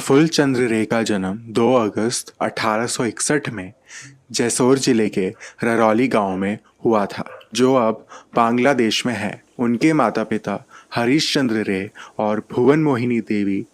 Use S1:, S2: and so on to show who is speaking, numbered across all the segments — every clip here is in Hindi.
S1: प्रफुल्ल चंद्र रे का जन्म 2 अगस्त 1861 में जैसोर जिले के ररौली गांव में हुआ था, जो अब बांग्लादेश में है। उनके माता पिता हरीश चंद्र रे और भुवन मोहिनी देवी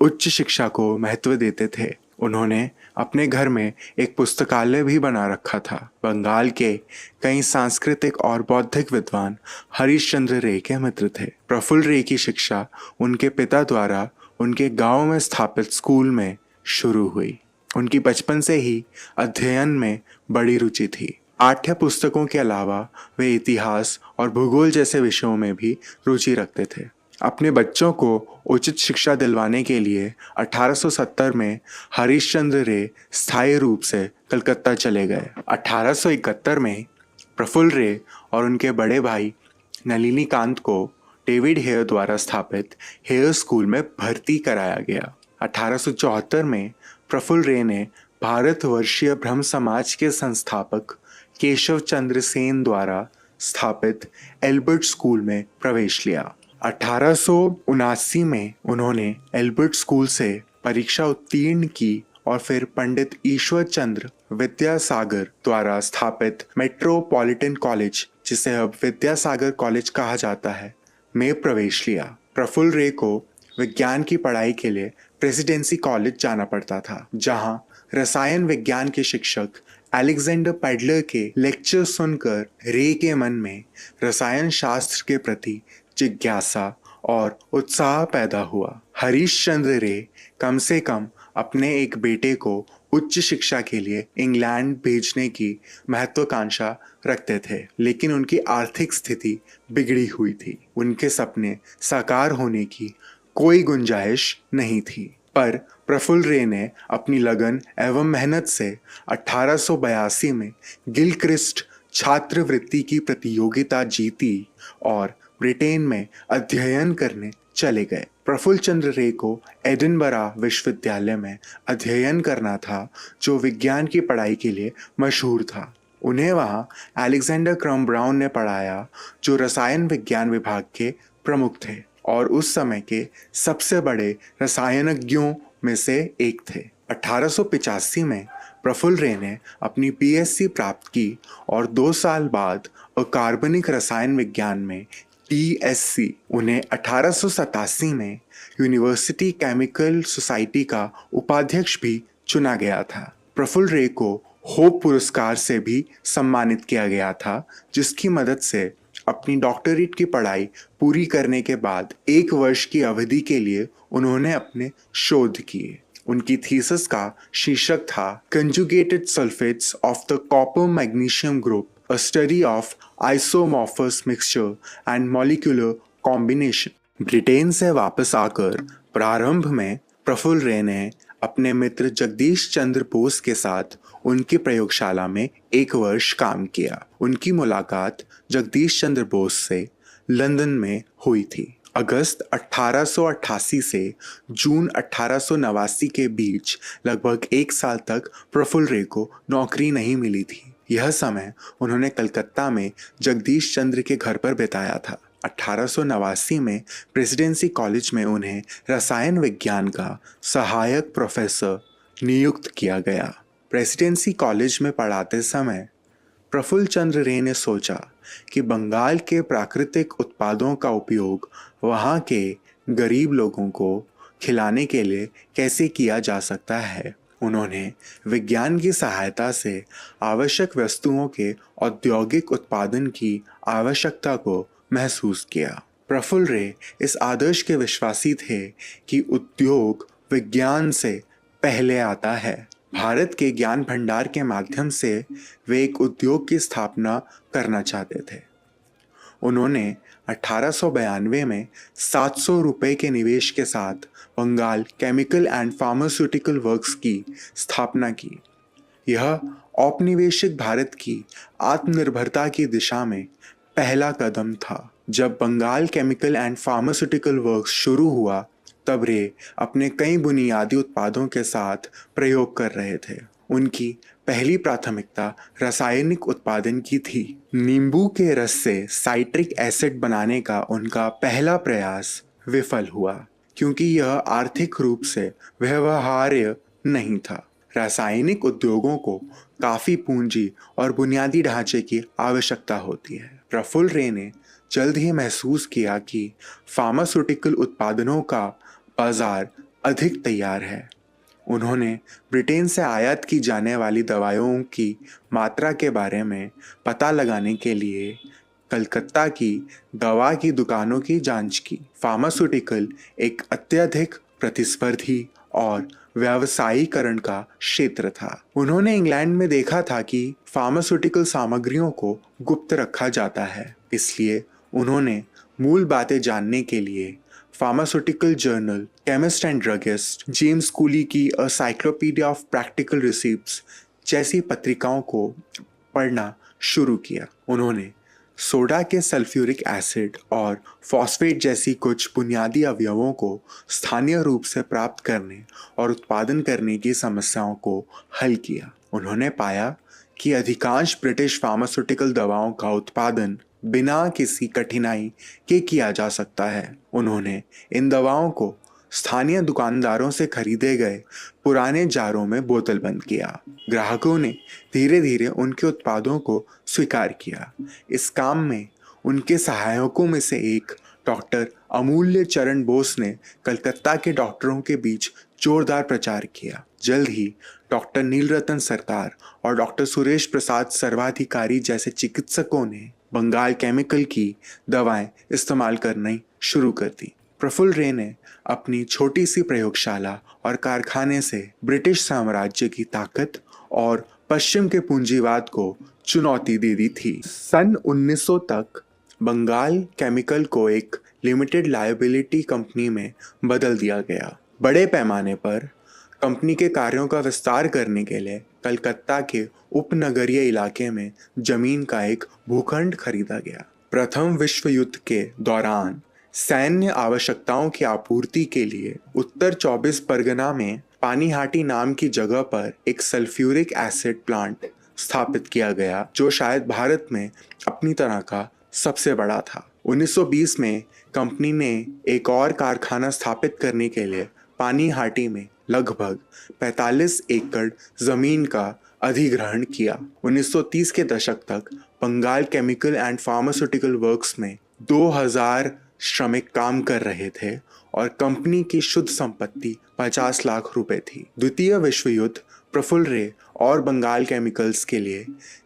S1: उच्च शिक्षा को महत्व देते थे। उन्होंने अपने घर में एक पुस्तकालय भी बना रखा था। बंगाल के कई सांस्कृतिक और बौद्धिक विद्वान हरीश चंद्र रे के मित्र थे। प्रफुल्ल रे की शिक्षा उनके पिता द्वारा उनके गांव में स्थापित स्कूल में शुरू हुई। उनकी बचपन से ही अध्ययन में बड़ी रुचि थी। पाठ्य पुस्तकों के अलावा वे इतिहास और भूगोल जैसे विषयों में भी रुचि रखते थे। अपने बच्चों को उचित शिक्षा दिलवाने के लिए 1870 में हरीश चंद्र रे स्थायी रूप से कलकत्ता चले गए। 1871 में प्रफुल्ल रे और उनके बड़े भाई नलिनीकांत को डेविड हेयर द्वारा स्थापित हेयर स्कूल में भर्ती कराया गया। 1874 में प्रफुल्ल रे ने भारतवर्षीय ब्रह्म समाज के संस्थापक केशव चंद्र सेन द्वारा स्थापित एल्बर्ट स्कूल में प्रवेश लिया। 1879 में उन्होंने एल्बर्ट स्कूल से परीक्षा उत्तीर्ण की और फिर पंडित ईश्वर चंद्र विद्यासागर द्वारा स्थापित मेट्रोपॉलिटन कॉलेज, जिसे अब विद्यासागर कॉलेज कहा जाता है, में प्रवेश लिया। प्रफुल्ल रे को विज्ञान की पढ़ाई के लिए प्रेसिडेंसी कॉलेज जाना पड़ता था, जहां रसायन विज्ञान के शिक्षक अलेक्जेंडर पैडलर के लेक्चर सुनकर रे के मन में रसायन शास्त्र के प्रति जिज्ञासा और उत्साह पैदा हुआ। हरीश चंद्र रे कम से कम अपने एक बेटे को उच्च शिक्षा के लिए इंग्लैंड भेजने की महत्वाकांक्षा रखते थे, लेकिन उनकी आर्थिक स्थिति बिगड़ी हुई थी। उनके सपने साकार होने की कोई गुंजाइश नहीं थी। पर प्रफुल्ल रे ने अपनी लगन एवं मेहनत से 1882 में गिलक्रिस्ट छात्रवृत्ति की प्रतियोगिता जीती और ब्रिटेन में अध्ययन करने चले गए। प्रफुल्ल चंद्र रे को एडिनबरा विश्वविद्यालय में अध्ययन करना था, जो विज्ञान की पढ़ाई के लिए मशहूर था। उन्हें वहां अलेक्जेंडर क्रम ब्राउन ने पढ़ाया, जो रसायन विज्ञान विभाग के प्रमुख थे और उस समय के सबसे बड़े रसायनज्ञों में से एक थे। 1885 में प्रफुल्ल रे ने अपनी बीएससी प्राप्त की और 2 साल बाद अकार्बनिक रसायन विज्ञान में टीएससी। उन्हें 1887 में यूनिवर्सिटी केमिकल सोसाइटी का उपाध्यक्ष भी चुना गया था। प्रफुल्ल रे को होप पुरस्कार से भी सम्मानित किया गया था, जिसकी मदद से अपनी डॉक्टरेट की पढ़ाई पूरी करने के बाद 1 वर्ष की अवधि के लिए उन्होंने अपने शोध किए। उनकी थीसिस का शीर्षक था conjugated sulphates of the copper magnesium group, a study of isomorphous mixture and molecular combination। Britain से वापस आकर प्रारंभ में प्रफुल्ल रे ने अपने मित्र जगदीश चंद्र बोस के साथ उनकी प्रयोगशाला में 1 वर्ष काम किया। उनकी मुलाकात जगदीश चंद्र बोस से लंदन में हुई थी। अगस्त 1888 से जून 1889 के बीच लगभग 1 साल तक प्रफुल्ल रे को नौकरी नहीं मिली थी। यह समय उन्होंने कलकत्ता में जगदीश चंद्र के घर पर बिताया था। 1889 में प्रेसिडेंसी कॉलेज में उन्हें रसायन विज्ञान का सहायक प्रोफेसर नियुक्त किया गया। प्रेसिडेंसी कॉलेज में पढ़ाते समय प्रफुल्ल चंद्र रे ने सोचा कि बंगाल के प्राकृतिक उत्पादों का उपयोग वहाँ के गरीब लोगों को खिलाने के लिए कैसे किया जा सकता है। उन्होंने विज्ञान की सहायता से आवश्यक वस्तुओं के औद्योगिक उत्पादन की आवश्यकता को महसूस किया। प्रफुल्ल रे इस आदर्श के विश्वासी थे कि उद्योग विज्ञान से पहले आता है। भारत के ज्ञान भंडार के माध्यम से वे एक उद्योग की स्थापना करना चाहते थे। उन्होंने 1892 में 700 रुपये के निवेश के साथ Bengal Chemical and Pharmaceutical Works की स्थापना की। यह औपनिवेशिक भारत की आत्मनिर्भरता की दिशा में पहला कदम था। जब Bengal Chemical and Pharmaceutical Works शुरू हुआ, तब रे अपने कई बुनियादी उत्पादों के साथ प्रयोग कर रहे थे। उनकी पहली प्राथमिकता रासायनिक उत्पादन की थी। नींबू के रस से साइट्रिक एसिड बनाने का उनका पहला प्रयास विफल हुआ। क्योंकि यह आर्थिक रूप से व्यवहार्य नहीं था। रासायनिक उद्योगों को काफी पूंजी और बुनियादी ढांचे की आवश्यकता होती है। प्रफुल्ल रे ने जल्द ही महसूस किया कि फार्मास्यूटिकल उत्पादनों का बाजार अधिक तैयार है। उन्होंने ब्रिटेन से आयात की जाने वाली दवाओं की मात्रा के बारे में पता लगाने के लिए कलकत्ता की दवा की दुकानों की जांच की। फार्मास्यूटिकल एक अत्यधिक प्रतिस्पर्धी और व्यावसायीकरण का क्षेत्र था। उन्होंने इंग्लैंड में देखा था कि फार्मास्यूटिकल सामग्रियों को गुप्त रखा जाता है, इसलिए उन्होंने मूल बातें जानने के लिए pharmaceutical journal, chemist and druggist, James coolie की अ साइक्लोपीडिया ऑफ प्रैक्टिकल रिसिप्ट्स जैसी पत्रिकाओं को पढ़ना शुरू किया। उन्होंने सोडा के सल्फ्यूरिक एसिड और फॉस्फेट जैसी कुछ बुनियादी अवयवों को स्थानीय रूप से प्राप्त करने और उत्पादन करने की समस्याओं को हल किया। उन्होंने पाया कि अधिकांश ब्रिटिश फार्मास्यूटिकल दवाओं का उत्पादन बिना किसी कठिनाई के किया जा सकता है। उन्होंने इन दवाओं को स्थानीय दुकानदारों से खरीदे गए पुराने जारों में बोतलबंद किया। ग्राहकों ने धीरे धीरे उनके उत्पादों को स्वीकार किया। इस काम में उनके सहायकों में से एक डॉक्टर अमूल्य चरण बोस ने कलकत्ता के डॉक्टरों के बीच जोरदार प्रचार किया। जल्द ही डॉक्टर नीलरतन सरकार और डॉक्टर सुरेश प्रसाद सर्वाधिकारी जैसे चिकित्सकों ने बंगाल केमिकल की दवाएं इस्तेमाल करनी शुरू कर दी। प्रफुल्ल रे ने अपनी छोटी सी प्रयोगशाला और कारखाने से ब्रिटिश साम्राज्य की ताकत और पश्चिम के पूंजीवाद को चुनौती दे दी थी। सन 1900 तक बंगाल केमिकल को एक लिमिटेड लायबिलिटी कंपनी में बदल दिया गया। बड़े पैमाने पर कंपनी के कार्यों का विस्तार करने के लिए कलकत्ता के उपनगरीय इलाके में जमीन का एक भूखंड खरीदा गया। प्रथम विश्व युद्ध के दौरान सैन्य आवश्यकताओं की आपूर्ति के लिए उत्तर 24 परगना में पानीहाटी नाम की जगह पर एक सल्फ्यूरिक एसिड प्लांट स्थापित किया गया, जो शायद भारत में अपनी तरह का सबसे बड़ा था। 1920 में कंपनी ने एक और कारखाना स्थापित करने के लिए पानीहाटी में लगभग 45 एकड़ जमीन का अधिग्रहण किया। 1930 के दशक तक Bengal Chemical and Pharmaceutical Works में 2000 श्रमिक काम कर रहे थे और कंपनी की शुद्ध संपत्ति 50 लाख रुपए थी। द्वितीय विश्व युद्ध प्रफुल्ल रे और बंगाल केमिकल्स के लिए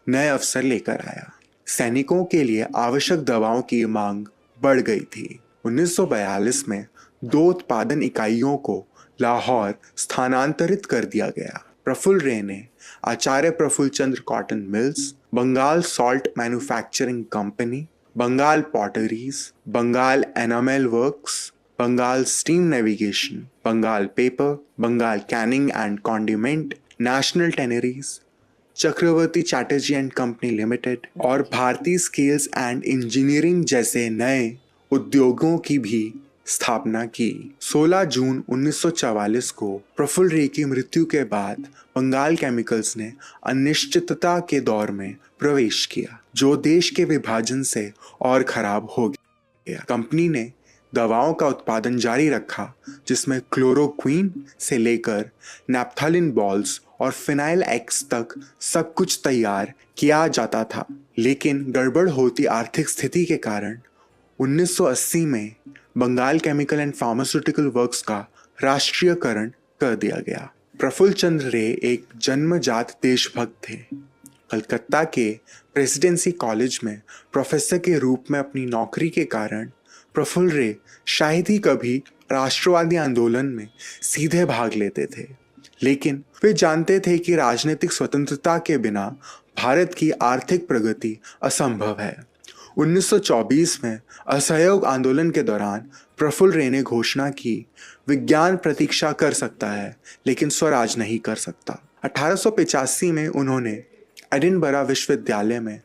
S1: नए अवसर लेकर आया। सैनिकों के लिए आवश्यक दवाओं की मांग बढ़ गई थी। 1942 में 2 उत्पादन इकाइयों को लाहौर स्थानांतरित कर दिया गया। प्रफुल्ल रे ने Acharya Prafulla Chandra cotton mills, Bengal salt manufacturing company, Bengal potteries, Bengal enamel works, Bengal steam navigation, Bengal paper, Bengal canning and condiment, national tanneries, Chakravarti Chatterjee and company limited और भारतीय स्केल्स एंड इंजीनियरिंग जैसे नए उद्योगों की भी स्थापना की। 16 जून 1944 को प्रफुल्ल रे की मृत्यु के बाद बंगाल केमिकल्स ने अनिश्चितता के दौर में प्रवेश किया, जो देश के विभाजन से और खराब हो गया। कंपनी ने दवाओं का उत्पादन जारी रखा, जिसमें क्लोरोक्वीन से लेकर नैप्थेलिन बॉल्स और फिनाइल एक्स तक सब कुछ तैयार किया जाता था। लेकिन गड़बड़ होती आर्थिक स्थिति के कारण 1980 में Bengal Chemical and Pharmaceutical Works का राष्ट्रीयकरण कर दिया गया। प्रफुल्ल चंद्र रे एक जन्मजात देशभक्त थे। कलकत्ता के प्रेसिडेंसी कॉलेज में प्रोफेसर के रूप में अपनी नौकरी के कारण प्रफुल्ल रे शायद ही कभी राष्ट्रवादी आंदोलन में सीधे भाग लेते थे, लेकिन वे जानते थे कि राजनीतिक स्वतंत्रता के बिना भारत की आर्थिक प्रगति असंभव है। 1924 में असहयोग आंदोलन के दौरान प्रफुल्ल रे ने घोषणा की, विज्ञान प्रतीक्षा कर सकता है लेकिन स्वराज नहीं कर सकता। 1885 में उन्होंने एडिनबरा विश्वविद्यालय में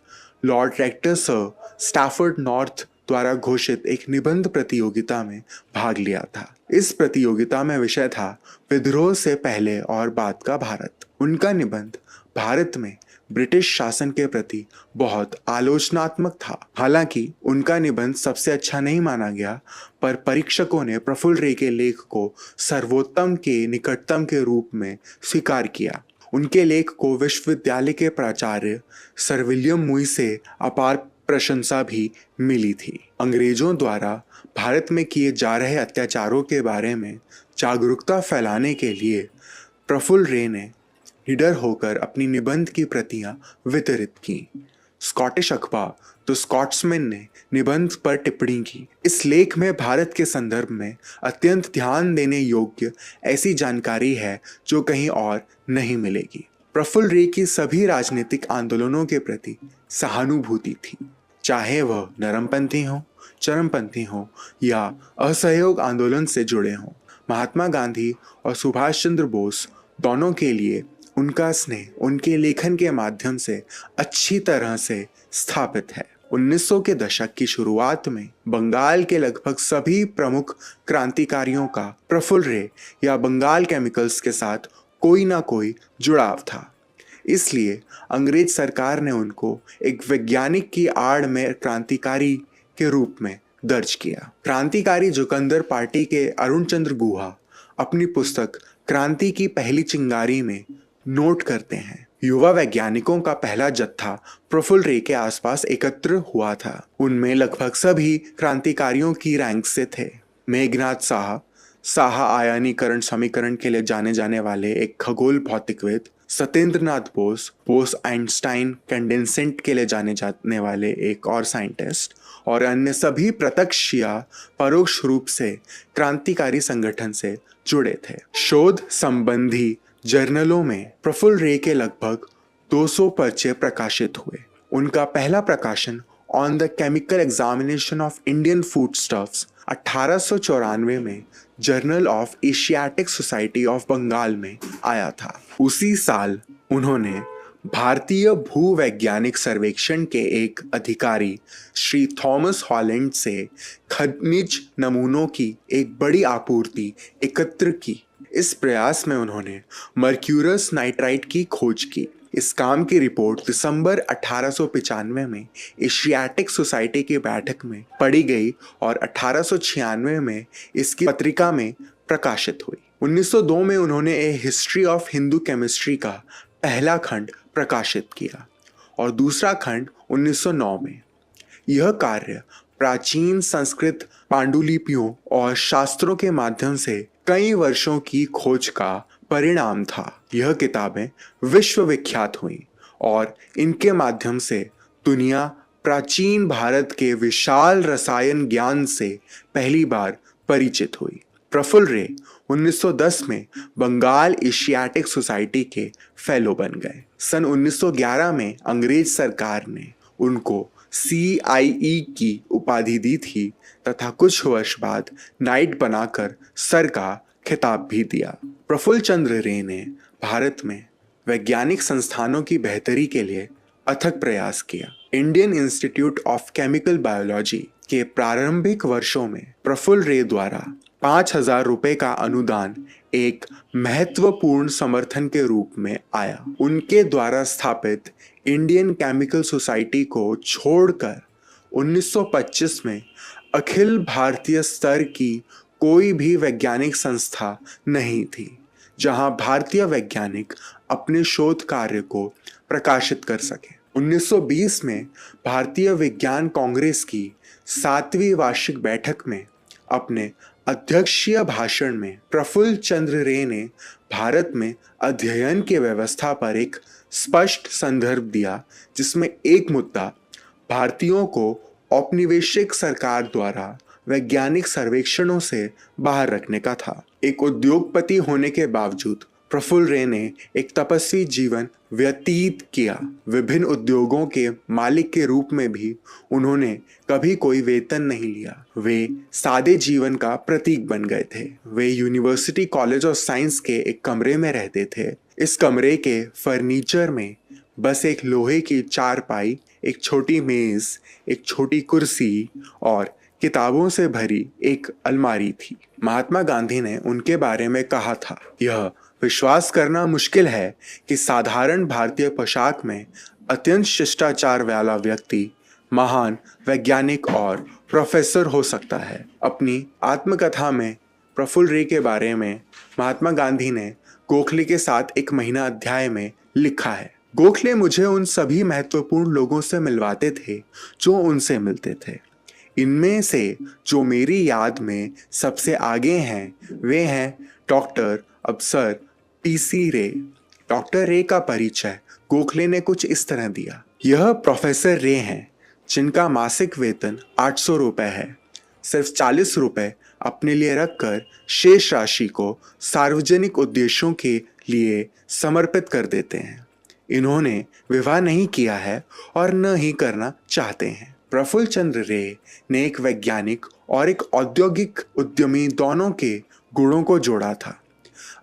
S1: Lord Rector Sir Stafford North द्वारा घोषित एक निबंध प्रतियोगिता में भाग लिया था। इस प्रतियोगिता में विषय था विद्रोह से पहले और बाद का भारत। उनका निबंध भारत में ब्रिटिश शासन के प्रति बहुत आलोचनात्मक था। हालांकि उनका निबंध सबसे अच्छा नहीं माना गया, पर परीक्षकों ने प्रफुल्ल रे के लेख को सर्वोत्तम के निकटतम के रूप में स्वीकार किया। उनके लेख को विश्वविद्यालय के प्राचार्य सर विलियम मुई से अपार प्रशंसा भी मिली थी। अंग्रेजों द्वारा भारत में किए जा रहे अत्याचारों के बारे में जागरूकता फैलाने के लिए प्रफुल्ल रे ने निडर होकर अपनी निबंध की प्रतियां वितरित की। स्कॉटिश अखबार द स्कॉट्समैन ने निबंध पर टिप्पणी की। इस लेख में भारत के संदर्भ में अत्यंत ध्यान देने योग्य ऐसी जानकारी है जो कहीं और नहीं मिलेगी। प्रफुल्ल रे की सभी राजनीतिक आंदोलनों के प्रति सहानुभूति थी, चाहे वह नरमपंथी हो, चरमपंथी हो या असहयोग आंदोलन से जुड़े हों। महात्मा गांधी और सुभाष चंद्र बोस दोनों के लिए उनका स्नेह उनके लेखन के माध्यम से अच्छी तरह से स्थापित है। 1900 के दशक की शुरुआत में बंगाल के लगभग सभी प्रमुख क्रांतिकारियों का प्रफुल्ल रे या बंगाल केमिकल्स के साथ कोई ना कोई जुड़ाव था। इसलिए अंग्रेज सरकार ने उनको एक वैज्ञानिक की आड़ में क्रांतिकारी के रूप में दर्ज किया। क्रांतिकारी जुकंदर पार्टी के अरुण चंद्र गुहा अपनी पुस्तक क्रांति की पहली चिंगारी में नोट करते हैं, युवा वैज्ञानिकों का पहला जत्था प्रफुल्ल रे के आसपास एकत्र हुआ था। उनमें लगभग सभी क्रांतिकारियों की रैंक से थे। मेघनाथ साहा आयनीकरण समीकरण के लिए जाने जाने वाले एक खगोल भौतिकविद, सत्येंद्रनाथ बोस आइंस्टाइन कंडेंसेंट के लिए जाने जाने वाले एक और साइंटिस्ट, और अन्य सभी प्रत्यक्ष या परोक्ष रूप से क्रांतिकारी संगठन से जुड़े थे। शोध संबंधी जर्नलों में प्रफुल्ल रे के लगभग 200 पर्चे प्रकाशित हुए। उनका पहला प्रकाशन On the Chemical Examination of Indian Food Stuffs 1894 में Journal of Asiatic Society of Bengal में आया था। उसी साल उन्होंने भारतीय भूवैज्ञानिक सर्वेक्षण के एक अधिकारी श्री थॉमस हॉलैंड से खनिज नमूनों की एक बड़ी आपूर्ति एकत्र की। इस प्रयास में उन्होंने मर्क्यूरस नाइट्राइट की खोज की। इस काम की रिपोर्ट दिसंबर 1895 में एशियाटिक सोसाइटी की बैठक में पढ़ी गई और 1896 में इसकी पत्रिका में प्रकाशित हुई। 1902 में उन्होंने ए हिस्ट्री ऑफ हिंदू केमिस्ट्री का पहला खंड प्रकाशित किया और दूसरा खंड 1909 में। यह कार्य प्राचीन संस्कृत पांडुलिपियों और शास्त्रों के माध्यम से कई वर्षों की खोज का परिणाम था। यह किताबें विश्व विख्यात हुईं और इनके माध्यम से दुनिया प्राचीन भारत के विशाल रसायन ज्ञान से पहली बार परिचित हुई। प्रफुल्ल रे 1910 में बंगाल एशियाटिक सोसाइटी के फेलो बन गए। सन 1911 में अंग्रेज सरकार ने उनको CIE की उपाधि दी थी तथा कुछ वर्ष बाद नाइट बनाकर सर का खिताब भी दिया। प्रफुल्ल चंद्र रे ने भारत में वैज्ञानिक संस्थानों की बेहतरी के लिए अथक प्रयास किया। Indian institute of chemical biology के प्रारंभिक वर्षों में प्रफुल्ल रे द्वारा 5,000 रुपए का अनुदान एक महत्वपूर्ण समर्थन के रूप में आया। उनके द्वारा स्थापित इंडियन केमिकल सोसाइटी को छोड़कर 1925 में अखिल भारतीय स्तर की कोई भी वैज्ञानिक संस्था नहीं थी जहां भारतीय वैज्ञानिक अपने शोध कार्य को प्रकाशित कर सके। 1920 में भारतीय विज्ञान कांग्रेस की 7वीं वार्षिक बैठक में अपने अध्यक्षीय भाषण में प्रफुल्ल चंद्र रे ने भारत में अध्ययन की व्यवस्था पर एक स्पष्ट संदर्भ दिया, जिसमें एक मुद्दा भारतीयों को औपनिवेशिक सरकार द्वारा वैज्ञानिक सर्वेक्षणों से बाहर रखने का था। एक उद्योगपति होने के बावजूद प्रफुल्ल रे ने एक तपस्वी जीवन व्यतीत किया। विभिन्न उद्योगों के मालिक के रूप में भी उन्होंने कभी कोई वेतन नहीं लिया। वे सादे जीवन का प्रतीक बन गए थे। वे यूनिवर्सिटी कॉलेज ऑफ साइंस के एक कमरे में रहते थे। इस कमरे के फर्नीचर में बस एक लोहे की चारपाई, एक छोटी मेज, एक छोटी कुर्सी और किताबों से भरी एक अलमारी थी। महात्मा गांधी ने उनके बारे में कहा था, यह विश्वास करना मुश्किल है कि साधारण भारतीय पोशाक में अत्यंत शिष्टाचार वाला व्यक्ति महान वैज्ञानिक और प्रोफेसर हो सकता है। अपनी आत्मकथा में प्रफुल्ल रे के बारे में महात्मा गांधी ने गोखले के साथ एक महीना अध्याय में लिखा है, गोखले मुझे उन सभी महत्वपूर्ण लोगों से मिलवाते थे जो उनसे मिलते थे। इनमें से जो मेरी याद में सबसे आगे हैं वे हैं डॉक्टर अफसर टीसी रे। डॉक्टर रे का परिचय गोखले ने कुछ इस तरह दिया, यह प्रोफेसर रे हैं जिनका मासिक वेतन 800 रुपये है। सिर्फ 40 रुपये अपने लिए रखकर शेष राशि को सार्वजनिक उद्देश्यों के लिए समर्पित कर देते हैं। इन्होंने विवाह नहीं किया है और न ही करना चाहते हैं। प्रफुल्ल चंद्र रे ने एक वैज्ञानिक और एक औद्योगिक उद्यमी दोनों के गुणों को जोड़ा था।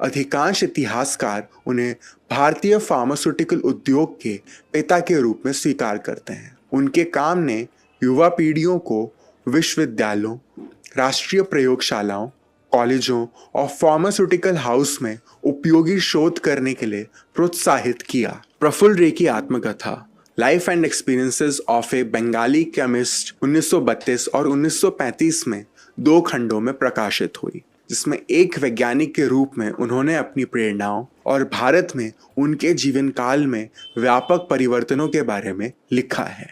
S1: अधिकांश इतिहासकार उन्हें भारतीय फार्मास्यूटिकल उद्योग के पिता के रूप में स्वीकार करते हैं। उनके काम ने युवा पीढ़ियों को विश्वविद्यालयों, राष्ट्रीय प्रयोगशालाओं, कॉलेजों और फार्मास्यूटिकल हाउस में उपयोगी शोध करने के लिए प्रोत्साहित किया। प्रफुल्ल रे की आत्मकथा life and experiences of A Bengali chemist 1932 और 1935 में 2 खंडों में प्रकाशित हुई, जिसमें एक वैज्ञानिक के रूप में उन्होंने अपनी प्रेरणाओं और भारत में उनके जीवन काल में व्यापक परिवर्तनों के बारे में लिखा है।